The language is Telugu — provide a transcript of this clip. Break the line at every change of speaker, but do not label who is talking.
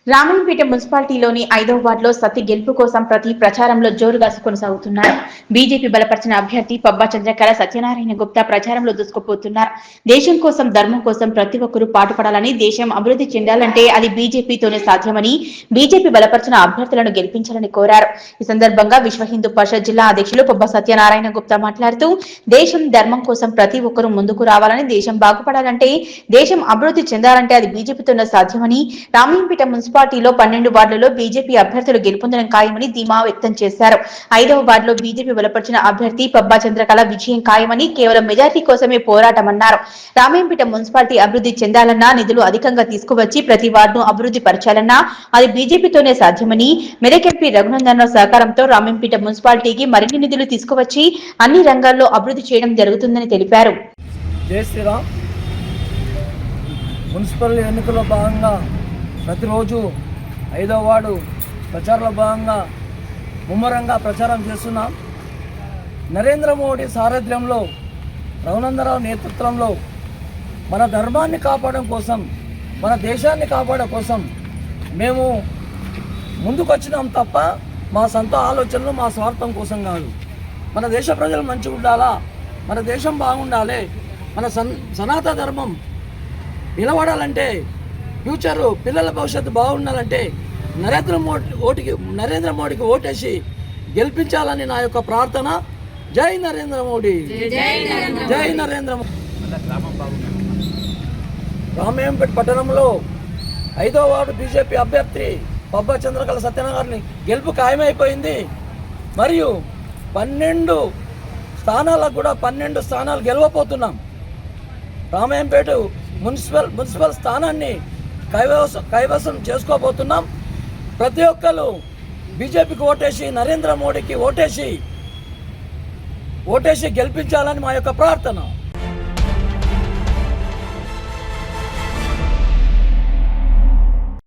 రామాయంపేట మున్సిపాలిటీలోని 5వ వార్డులో సత్తి గెలుపు కోసం ప్రతి ప్రచారంలో జోరుగా కొనసాగుతున్నారు. బీజేపీ బలపరిచిన అభ్యర్థి పబ్బా చంద్రకళ సత్యనారాయణ గుప్తా ప్రచారంలో దూసుకుపోతున్నారు. దేశం కోసం, ధర్మం కోసం ప్రతి ఒక్కరూ పాటుపడాలని, దేశం అభివృద్ధి చెందాలంటే అది బీజేపీతోనే సాధ్యమని, బీజేపీ బలపరిచిన అభ్యర్థులను గెలిపించాలని కోరారు. ఈ సందర్భంగా విశ్వ హిందూ పరిషత్ జిల్లా అధ్యక్షులు పబ్బా సత్యనారాయణ గుప్తా మాట్లాడుతూ, దేశం, ధర్మం కోసం ప్రతి ఒక్కరూ ముందుకు రావాలని, దేశం బాగుపడాలంటే, దేశం అభివృద్ధి చెందాలంటే అది బీజేపీతోనే సాధ్యమని, రామాయంపేట మున్సిపాలిటీలో 12 వార్డులలో బీజేపీ అభ్యర్థులు గెలుపొందడం ఖాయమని ధీమా వ్యక్తం చేశారు. 5వ వార్డులో బీజేపీ బలపరిచిన అభ్యర్థి పబ్బా చంద్రకళ విజయం ఖాయమని, కేవలం మెజార్టీ కోసమే పోరాటమన్నారు. రామాయంపేట మున్సిపాలిటీ అభివృద్ధి చెందాలన్నా, నిధులు అధికంగా తీసుకువచ్చి ప్రతి వార్డును అభివృద్ధి పరచాలన్నా అది బీజేపీతోనే సాధ్యమని, మెదక్ ఎంపీ రఘునందన్ సహకారంతో రామాయంపేట మున్సిపాలిటీకి మరిన్ని నిధులు తీసుకువచ్చి అన్ని రంగాల్లో అభివృద్ధి చేయడం జరుగుతుందని తెలిపారు.
జై శ్రీరామ్. మున్సిపల్ ఎన్నికల్లో భాగంగా ప్రతిరోజు 5వ వార్డు ప్రచారంలో భాగంగా ముమ్మరంగా ప్రచారం చేస్తున్నాం. నరేంద్ర మోడీ సారథ్యంలో, రఘునందరావు నేతృత్వంలో మన ధర్మాన్ని కాపాడడం కోసం, మన దేశాన్ని కాపాడడం కోసం మేము ముందుకొచ్చినాం తప్ప మా సొంత ఆలోచనలు, మా స్వార్థం కోసం కాదు. మన దేశ ప్రజలు మంచిగా ఉండాలా, మన దేశం బాగుండాలి, మన సనాతన ధర్మం నిలబడాలంటే, ఫ్యూచరు పిల్లల భవిష్యత్తు బాగుండాలంటే నరేంద్ర మోడీకి ఓటేసి గెలిపించాలని నా యొక్క ప్రార్థన. జై నరేంద్ర మోడీ, జై నరేంద్ర మోడీ. రామాయంపేట పట్టణంలో 5వ వార్డు బీజేపీ అభ్యర్థి పబ్బా చంద్రకళ సత్యనారాయణ గారిని గెలుపు ఖాయమైపోయింది. మరియు 12 స్థానాలకు కూడా 12 స్థానాలు గెలవబోతున్నాం. రామాయంపేట మున్సిపల్ స్థానాన్ని కైవసం చేసుకోబోతున్నాం. ప్రతి ఒక్కరు బీజేపీకి ఓటేసి, నరేంద్ర మోడీకి ఓటేసి గెలిపించాలని మా యొక్క ప్రార్థన.